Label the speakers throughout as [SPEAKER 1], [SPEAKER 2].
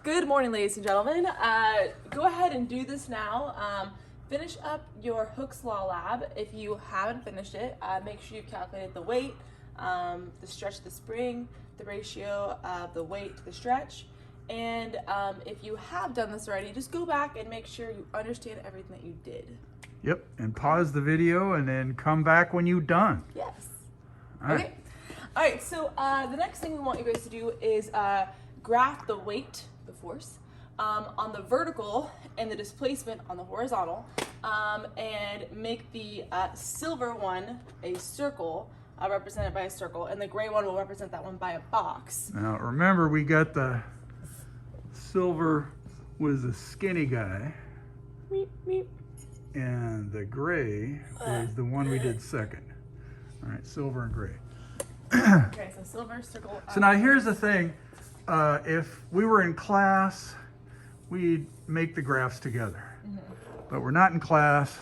[SPEAKER 1] Good morning, ladies and gentlemen. Go ahead and do this now. Finish up your Hooke's Law Lab. If you haven't finished it, make sure you've calculated the weight, the stretch of the spring, the ratio of the weight to the stretch. And if you have done this already, just go back and make sure you understand everything that you did.
[SPEAKER 2] Yep, and pause the video and then come back when you're done.
[SPEAKER 1] Yes.
[SPEAKER 2] All right.
[SPEAKER 1] Okay. All right, so the next thing we want you guys to do is graph the weight, the force, on the vertical and the displacement on the horizontal, and make the silver one a circle, represented by a circle, and the gray one will represent that one by a box.
[SPEAKER 2] Now remember, we got the silver was a skinny guy,
[SPEAKER 1] Meep, meep.
[SPEAKER 2] and the gray was the one we did second. All right, silver and gray.
[SPEAKER 1] Okay, so silver, circle.
[SPEAKER 2] So now here's the thing. If we were in class, we'd make the graphs together. But we're not in class,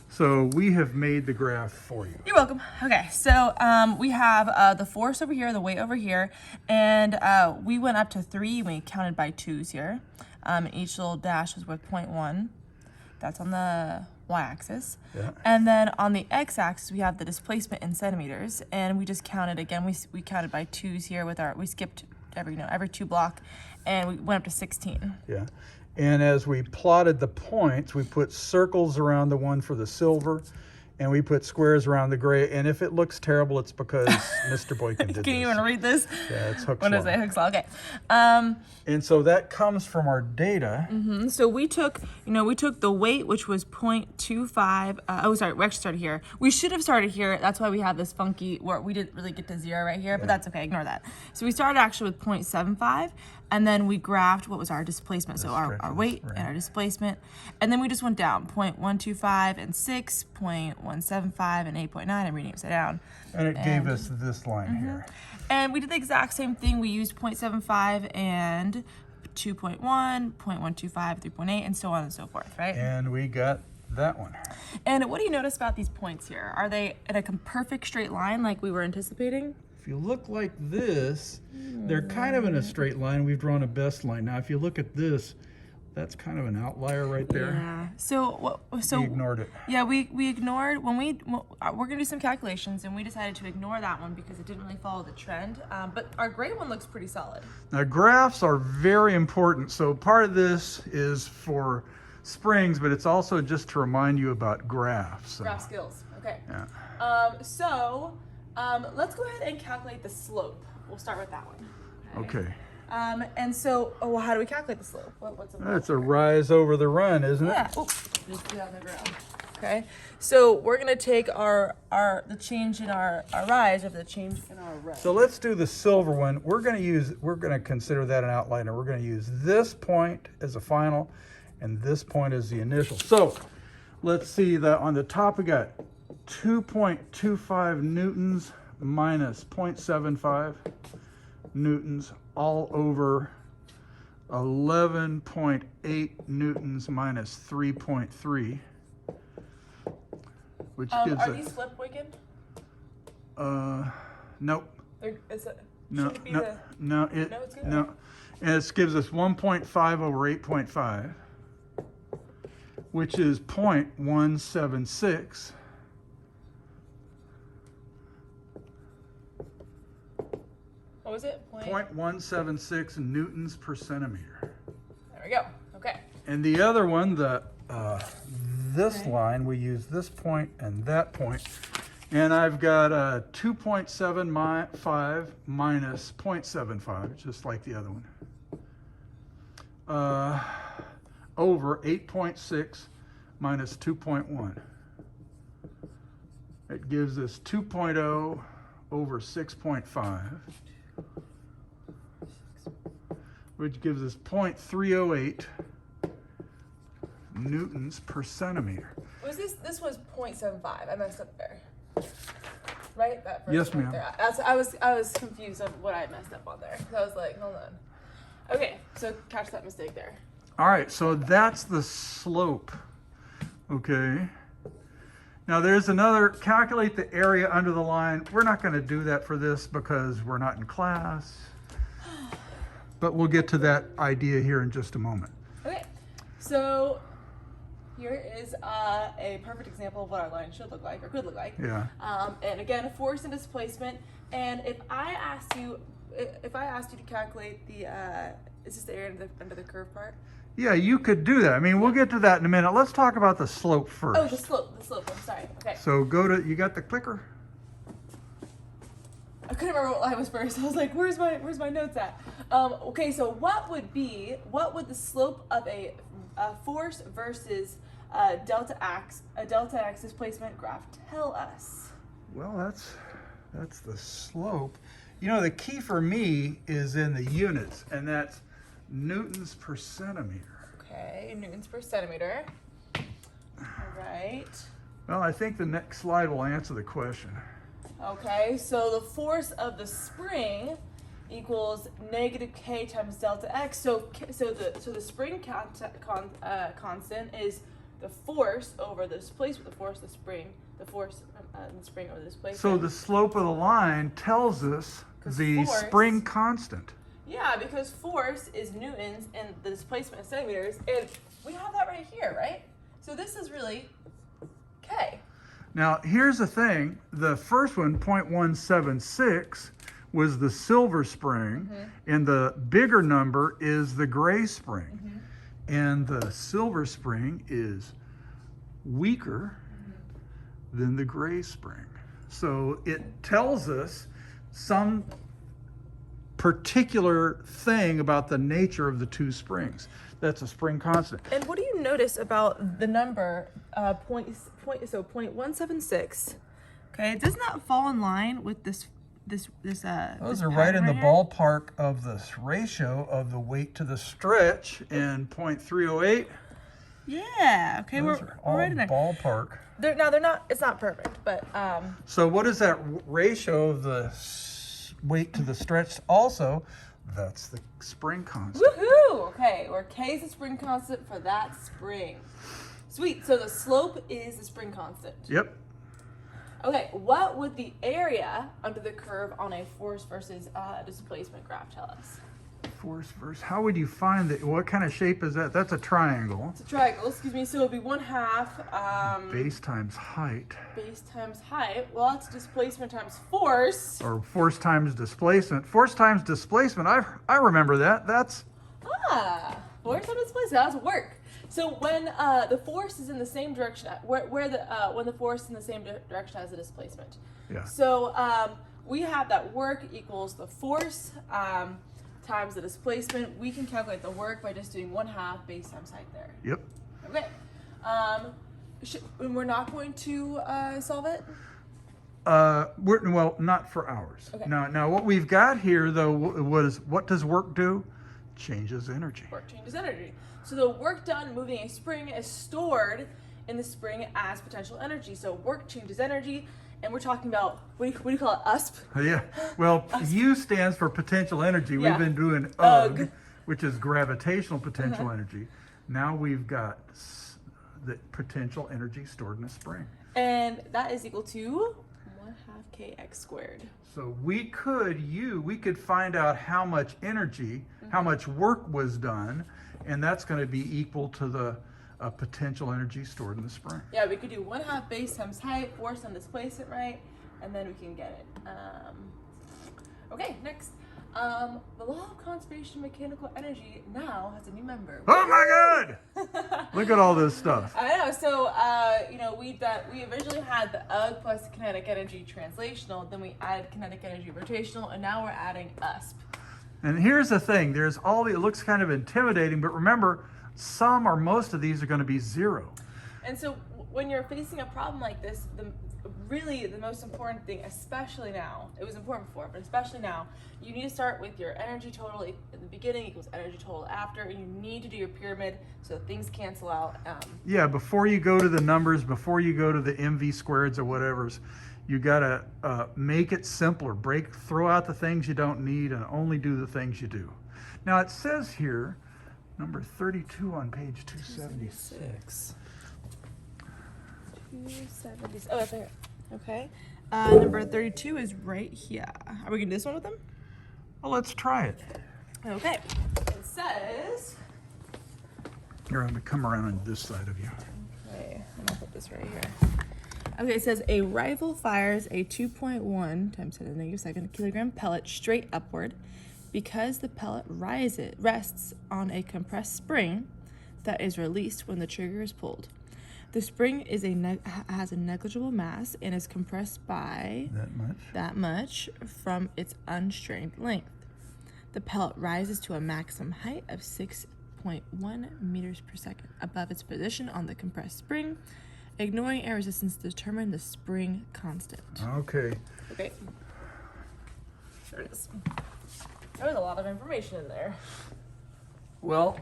[SPEAKER 2] so we have made the graph for you.
[SPEAKER 1] You're welcome. Okay, so we have the force over here, the weight over here, and we went up to 3. We counted by 2s here. Each little dash was worth 0.1. That's on the y-axis.
[SPEAKER 2] Yeah.
[SPEAKER 1] And then on the x-axis, we have the displacement in centimeters, and we just counted again. We counted by 2s here with we skipped every 2 block, and we went up to 16.
[SPEAKER 2] Yeah. And as we plotted the points, we put circles around the one for the silver, and we put squares around the gray. And if it looks terrible, it's because Mr. Boykin did this.
[SPEAKER 1] Can you even read this?
[SPEAKER 2] Yeah, it's Hooke's
[SPEAKER 1] What
[SPEAKER 2] Law.
[SPEAKER 1] is it? Hooke's Law. Okay.
[SPEAKER 2] And so that comes from our data.
[SPEAKER 1] So we took the weight, which was 0.25. We actually started here. We should have started here. That's why we have this funky, where we didn't really get to 0 right here, but that's okay. Ignore that. So we started actually with 0.75, and then we graphed what was our displacement. So our weight and our displacement. And then we just went down 0.125 and 6, 0.175 and 8.9. I'm reading it upside down.
[SPEAKER 2] And it gave us this line here.
[SPEAKER 1] And we did the exact same thing. We used 0.75 and 2.1, 0.125, 3.8, and so on and so forth, right?
[SPEAKER 2] And we got that one.
[SPEAKER 1] And what do you notice about these points here? Are they in a perfect straight line like we were anticipating?
[SPEAKER 2] If you look like this, they're kind of in a straight line. We've drawn a best line. Now, if you look at this, that's kind of an outlier right there.
[SPEAKER 1] Yeah. So
[SPEAKER 2] We ignored it.
[SPEAKER 1] Yeah, we ignored we're gonna do some calculations, and we decided to ignore that one because it didn't really follow the trend. But our gray one looks pretty solid.
[SPEAKER 2] Now, graphs are very important. So part of this is for springs, but it's also just to remind you about graphs.
[SPEAKER 1] Graph skills. Okay.
[SPEAKER 2] Yeah.
[SPEAKER 1] Let's go ahead and calculate the slope. We'll start with that one.
[SPEAKER 2] Okay.
[SPEAKER 1] And so, how do we calculate the slope? What's
[SPEAKER 2] That's a rise over the run, isn't it?
[SPEAKER 1] Yeah. Oops. Just put it on the ground. Okay. So we're gonna take the change in our rise over the change in our run.
[SPEAKER 2] So let's do the silver one. We're gonna consider that an outliner. We're gonna use this point as a final and this point as the initial. So let's see that on the top we got 2.25 newtons minus 0.75 newtons all over 11.8 newtons minus 3.3, which gives
[SPEAKER 1] are
[SPEAKER 2] us...
[SPEAKER 1] these flipped, Boykin?
[SPEAKER 2] Nope.
[SPEAKER 1] No, it's good.
[SPEAKER 2] No. And it gives us 1.5 over 8.5, which is 0.176.
[SPEAKER 1] What was it?
[SPEAKER 2] 0.176 newtons per centimeter.
[SPEAKER 1] There we go. Okay.
[SPEAKER 2] And the other one, this line, we use this point and that point. And I've got 2.75 minus 0.75, just like the other one, over 8.6 minus 2.1. It gives us 2.0 over 6.5, which gives us 0.308 newtons per centimeter.
[SPEAKER 1] Was this was 0.75? I messed up there. Right? That first
[SPEAKER 2] Yes,
[SPEAKER 1] point
[SPEAKER 2] ma'am.
[SPEAKER 1] there. I was confused of what I messed up on there. So I was like, hold on. Okay, so catch that mistake there.
[SPEAKER 2] All right, so that's the slope. Okay. Now there's another, calculate the area under the line. We're not going to do that for this because we're not in class. but we'll get to that idea here in just a moment.
[SPEAKER 1] Okay, so here is a perfect example of what our line should look like, or could look like.
[SPEAKER 2] Yeah.
[SPEAKER 1] And again, force and displacement. And if I asked you to calculate the, is this the area under the curve part?
[SPEAKER 2] Yeah, you could do that. I mean, we'll get to that in a minute. Let's talk about the slope first.
[SPEAKER 1] Oh, the slope, I'm sorry, okay.
[SPEAKER 2] So you got the clicker?
[SPEAKER 1] I couldn't remember what line was first. I was like, where's my notes at? Okay, so what would the slope of a force versus a delta x displacement graph tell us?
[SPEAKER 2] Well, that's the slope. You know, the key for me is in the units, and that's newtons per centimeter.
[SPEAKER 1] Okay, newtons per centimeter. All right.
[SPEAKER 2] Well, I think the next slide will answer the question.
[SPEAKER 1] Okay, so the force of the spring equals negative k times delta x. So the spring constant is the force over the displacement. The force of the spring over the displacement.
[SPEAKER 2] So the slope of the line tells us the spring constant.
[SPEAKER 1] Yeah, because force is newtons and the displacement is centimeters, and we have that right here, right? So this is really k.
[SPEAKER 2] Now, here's the thing. The first one, 0.176, was the silver spring, and the bigger number is the gray spring. And the silver spring is weaker than the gray spring. So it tells us some particular thing about the nature of the two springs. That's a spring constant.
[SPEAKER 1] And what do you notice about the number 0.176? Okay, doesn't that fall in line with this? Those
[SPEAKER 2] are right in the ballpark of this ratio of the weight to the stretch, and 0.308.
[SPEAKER 1] Yeah. Okay, we're right in there.
[SPEAKER 2] Ballpark.
[SPEAKER 1] They're not. It's not perfect, but
[SPEAKER 2] So what is that ratio of the weight to the stretch? Also, that's the spring constant.
[SPEAKER 1] Woohoo! Okay, where k is the spring constant for that spring. Sweet. So the slope is the spring constant.
[SPEAKER 2] Yep.
[SPEAKER 1] Okay, what would the area under the curve on a force versus displacement graph tell us?
[SPEAKER 2] Force versus, how would you find that? What kind of shape is that? That's a triangle.
[SPEAKER 1] It's a triangle, excuse me, so it would be 1/2
[SPEAKER 2] base times height.
[SPEAKER 1] Base times height. Well, that's displacement times force.
[SPEAKER 2] Or force times displacement. Force times displacement, I remember that. That's...
[SPEAKER 1] Force times displacement, that's work. So when the force is in the same direction, when the force is in the same direction as the displacement.
[SPEAKER 2] Yeah.
[SPEAKER 1] So we have that work equals the force times the displacement. We can calculate the work by just doing 1/2 base times height there.
[SPEAKER 2] Yep.
[SPEAKER 1] Okay. We're not going to solve it?
[SPEAKER 2] Well, not for ours.
[SPEAKER 1] Okay.
[SPEAKER 2] Now what we've got here, though, was what does work do? Changes energy.
[SPEAKER 1] Work changes energy. So the work done moving a spring is stored in the spring as potential energy. So work changes energy, and we're talking about, what do you call it, USP?
[SPEAKER 2] Yeah. Well, U stands for potential energy.
[SPEAKER 1] Yeah.
[SPEAKER 2] We've been doing UG, which is gravitational potential energy. Now we've got the potential energy stored in a spring.
[SPEAKER 1] And that is equal to 1/2 kx squared.
[SPEAKER 2] So we could find out how much energy, how much work was done, and that's going to be equal to the potential energy stored in the spring.
[SPEAKER 1] Yeah, we could do 1/2 base times height, force and displacement, right? And then we can get it. Okay, next. The law of conservation of mechanical energy now has a new member.
[SPEAKER 2] Oh my God! Look at all this stuff.
[SPEAKER 1] I know. So, we originally had the UG plus kinetic energy translational, then we added kinetic energy rotational, and now we're adding USP.
[SPEAKER 2] And here's the thing, it looks kind of intimidating, but remember, some or most of these are going to be zero.
[SPEAKER 1] And so when you're facing a problem like this, the most important thing, especially now, it was important before, but especially now, you need to start with your energy total at the beginning equals energy total after, and you need to do your pyramid so things cancel out.
[SPEAKER 2] Yeah, before you go to the numbers, before you go to the MV squareds or whatever's, you gotta make it simpler. Throw out the things you don't need and only do the things you do. Now it says here, number 32 on page 276.
[SPEAKER 1] 276. Oh, that's right here. Okay. Number 32 is right here. Are we gonna do this one with them?
[SPEAKER 2] Well, let's try it.
[SPEAKER 1] Okay, it says,
[SPEAKER 2] Here, I'm gonna come around on this side of you.
[SPEAKER 1] okay, I'm gonna put this right here. Okay, it says a rifle fires a 2.1 times 10 to the negative second kilogram pellet straight upward because the pellet rests on a compressed spring that is released when the trigger is pulled. The spring is has a negligible mass and is compressed by that much from its unstrained length. The pellet rises to a maximum height of 6.1 meters per second above its position on the compressed spring. Ignoring air resistance to determine the spring constant.
[SPEAKER 2] Okay.
[SPEAKER 1] Okay. There it is. There was a lot of information in there.
[SPEAKER 2] Well,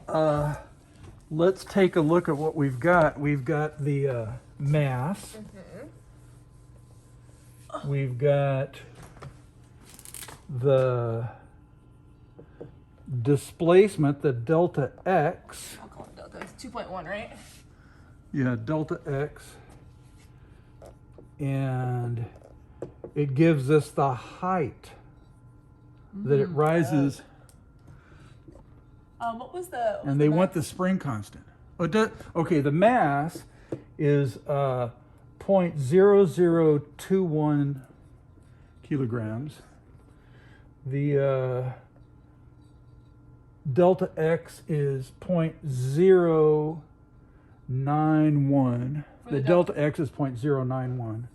[SPEAKER 2] let's take a look at what we've got. We've got the mass. We've got the displacement, the delta x.
[SPEAKER 1] I'll call it delta. It's 2.1, right?
[SPEAKER 2] Yeah, delta x. And it gives us the height that it rises.
[SPEAKER 1] What was the...
[SPEAKER 2] And they want the spring constant. Okay, the mass is 0.0021 kilograms. The delta x is 0.091. The delta x is 0.091.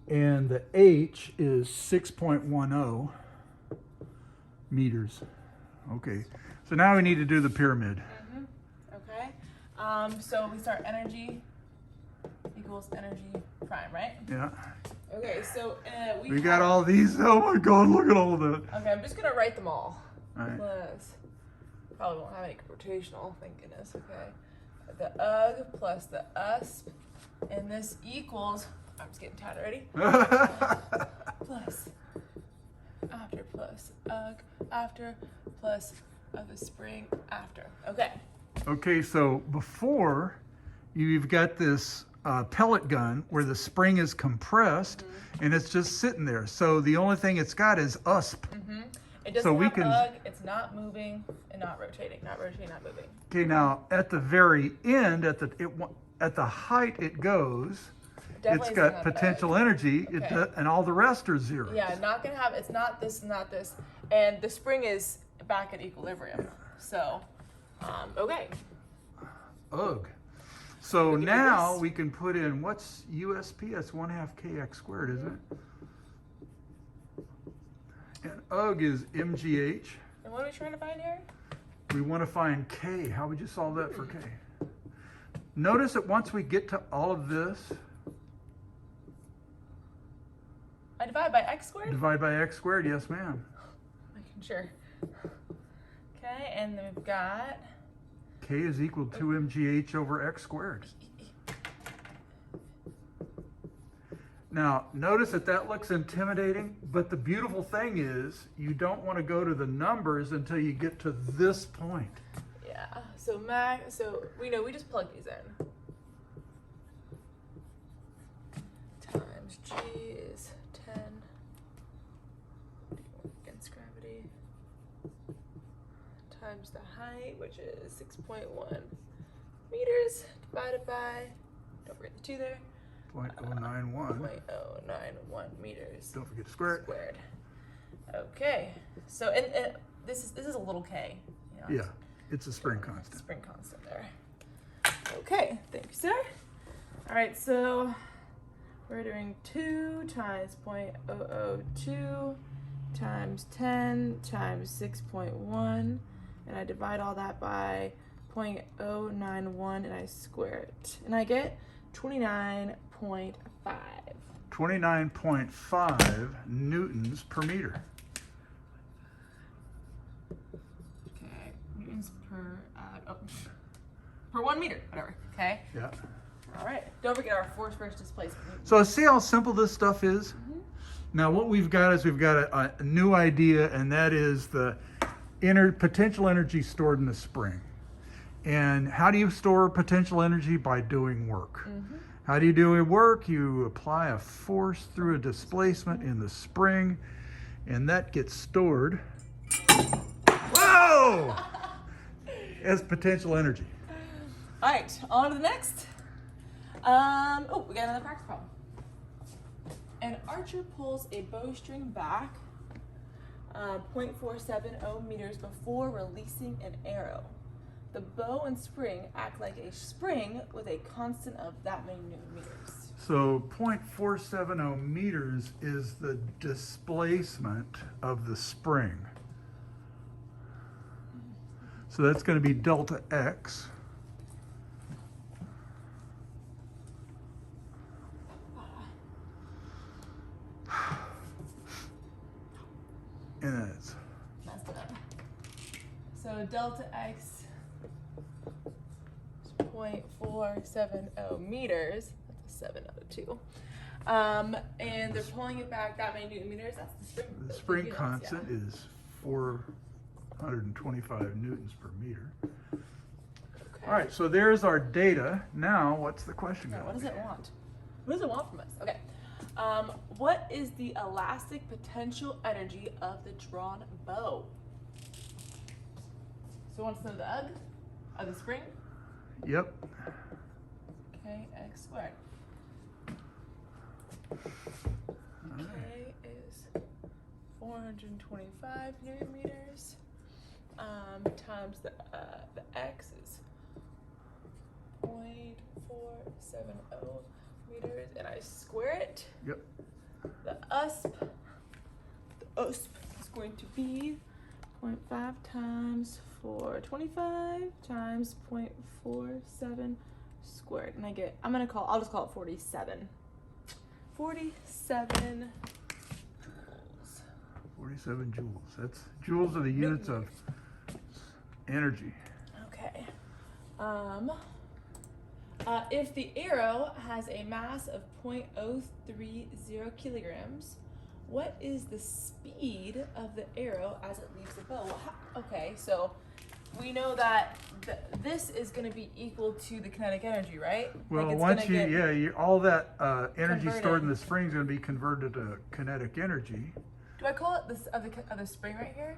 [SPEAKER 2] And the h is 6.10 meters. Okay, so now we need to do the pyramid.
[SPEAKER 1] Okay. So we start energy equals energy prime, right?
[SPEAKER 2] Yeah.
[SPEAKER 1] Okay, so
[SPEAKER 2] we got all these. Oh my God, look at all of that.
[SPEAKER 1] Okay, I'm just gonna write them all.
[SPEAKER 2] All right.
[SPEAKER 1] Plus, probably won't have any rotational, thank goodness. Okay. The UG plus the USP, and this equals, I'm just getting tired already. Plus after plus UG after plus of the spring after. Okay.
[SPEAKER 2] Okay, so before you've got this pellet gun where the spring is compressed and it's just sitting there. So the only thing it's got is USP.
[SPEAKER 1] It doesn't have UG, it's not moving and not rotating, not moving.
[SPEAKER 2] Okay, now at the very end, at the height it goes, it's got potential energy, and all the rest are zeros.
[SPEAKER 1] Yeah, not gonna have, it's not this, not this. And the spring is back at equilibrium. So, okay.
[SPEAKER 2] Ugh. So now we can put in, what's USP? That's 1/2 kx squared, isn't it? And UG is mgh.
[SPEAKER 1] And what are we trying to find here?
[SPEAKER 2] We want to find k. How would you solve that for k? Notice that once we get to all of this,
[SPEAKER 1] I divide by x squared?
[SPEAKER 2] divide by x squared, yes ma'am.
[SPEAKER 1] Making sure. Okay, and then we've got...
[SPEAKER 2] K is equal to mgh over x squared. Now, notice that that looks intimidating, but the beautiful thing is you don't want to go to the numbers until you get to this point.
[SPEAKER 1] Yeah, so we know we just plug these in. Times G is 10 against gravity times the height, which is 6.1 meters, divided by, don't forget the 2 there,
[SPEAKER 2] 0.091.
[SPEAKER 1] 0.091 meters.
[SPEAKER 2] Don't forget to square it.
[SPEAKER 1] Squared. Okay, so and this is a little k. You know,
[SPEAKER 2] Yeah, it's a spring constant.
[SPEAKER 1] spring constant there. Okay, thank you, sir. All right, so we're doing 2 times 0.002 times 10 times 6.1, and I divide all that by 0.091 and I square it, and I get 29.5.
[SPEAKER 2] 29.5 newtons per meter.
[SPEAKER 1] Okay, newtons per 1 meter, whatever. Okay.
[SPEAKER 2] Yeah.
[SPEAKER 1] All right. Don't forget our force versus displacement.
[SPEAKER 2] So see how simple this stuff is? Now what we've got is we've got a new idea, and that is the potential energy stored in the spring. And how do you store potential energy? By doing work. How do you do work? You apply a force through a displacement in the spring, And that gets stored, whoa, as potential energy.
[SPEAKER 1] All right, on to the next. Oh, we got another practice problem. An archer pulls a bowstring back 0.470 meters before releasing an arrow. The bow and spring act like a spring with a constant of that many newton meters.
[SPEAKER 2] So 0.470 meters is the displacement of the spring. So that's going to be delta X. And that's
[SPEAKER 1] Messed it up. So delta X is 0.470 meters. That's a 7 out of 2. And they're pulling it back that many newton meters. That's the spring.
[SPEAKER 2] the spring
[SPEAKER 1] units,
[SPEAKER 2] constant
[SPEAKER 1] yeah.
[SPEAKER 2] is 425 newtons per meter.
[SPEAKER 1] Okay.
[SPEAKER 2] All right, so there's our data. Now, what's the question?
[SPEAKER 1] Now,
[SPEAKER 2] gonna
[SPEAKER 1] what does
[SPEAKER 2] be?
[SPEAKER 1] it want? What does it want from us? Okay. What is the elastic potential energy of the drawn bow? So it wants to know the UG of the spring.
[SPEAKER 2] Yep.
[SPEAKER 1] K x squared. K is 425 newton meters. Times the x is 0.470 meters, and I square it.
[SPEAKER 2] Yep.
[SPEAKER 1] The USP is going to be 0.5 times 425 times 0.47 squared, and I'll just call it 47. 47 joules.
[SPEAKER 2] 47 joules. That's joules are the units of energy.
[SPEAKER 1] Okay. If the arrow has a mass of 0.030 kilograms, what is the speed of the arrow as it leaves the bow? Okay, so we know that this is going to be equal to the kinetic energy, right?
[SPEAKER 2] Well,
[SPEAKER 1] Like it's
[SPEAKER 2] once
[SPEAKER 1] gonna get
[SPEAKER 2] all that energy
[SPEAKER 1] converted.
[SPEAKER 2] stored in the spring is going to be converted to kinetic energy.
[SPEAKER 1] Do I call it this of the spring right here,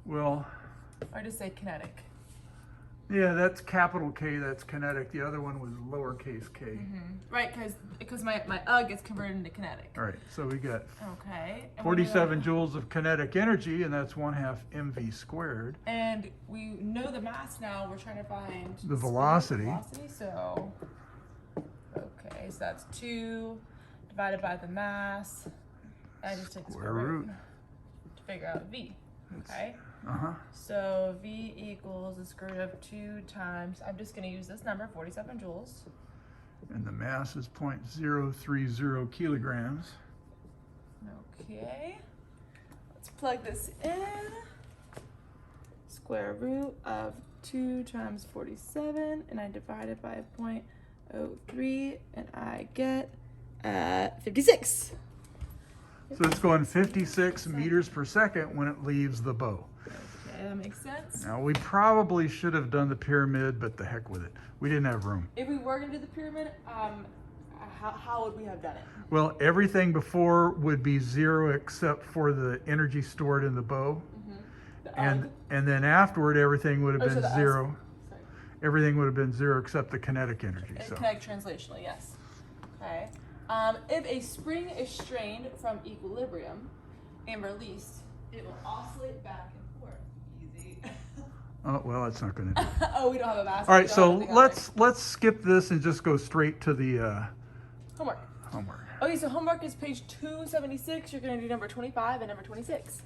[SPEAKER 2] Well,
[SPEAKER 1] or just say kinetic?
[SPEAKER 2] yeah, that's capital K. That's kinetic. The other one was lowercase k.
[SPEAKER 1] Right, because my UG gets converted into kinetic.
[SPEAKER 2] All right, so we got
[SPEAKER 1] Okay. And
[SPEAKER 2] 47 joules of kinetic energy, and that's 1/2 mv squared.
[SPEAKER 1] And we know the mass now. We're trying to find
[SPEAKER 2] The velocity.
[SPEAKER 1] So, okay, so that's 2 divided by the mass. I just take the square root to figure out V. Okay. So V equals the square root of 2 times. I'm just going to use this number, 47 joules.
[SPEAKER 2] And the mass is 0.030 kilograms.
[SPEAKER 1] Okay. Let's plug this in. Square root of 2 times 47, and I divide it by 0.03, and I get 56.
[SPEAKER 2] So it's going 56 meters per second when it leaves the bow.
[SPEAKER 1] Okay, that makes sense.
[SPEAKER 2] Now, we probably should have done the pyramid, but the heck with it. We didn't have room.
[SPEAKER 1] If we were going to do the pyramid, how would we have done it?
[SPEAKER 2] Well, everything before would be 0 except for the energy stored in the bow.
[SPEAKER 1] The
[SPEAKER 2] And
[SPEAKER 1] UG?
[SPEAKER 2] then afterward, everything would have
[SPEAKER 1] Oh, so
[SPEAKER 2] been
[SPEAKER 1] the us-
[SPEAKER 2] 0.
[SPEAKER 1] Sorry.
[SPEAKER 2] Everything would have been 0 except the kinetic energy. So
[SPEAKER 1] Kinetic translational, yes. Okay. If a spring is strained from equilibrium and released, it will oscillate back and forth. Easy.
[SPEAKER 2] oh well, that's not going to do.
[SPEAKER 1] Oh, we don't have a mass.
[SPEAKER 2] All right,
[SPEAKER 1] We don't
[SPEAKER 2] so
[SPEAKER 1] have anything on
[SPEAKER 2] let's skip this and just go straight to the
[SPEAKER 1] there. Homework.
[SPEAKER 2] homework.
[SPEAKER 1] Okay, so homework is page 276. You're going to do number 25 and number 26.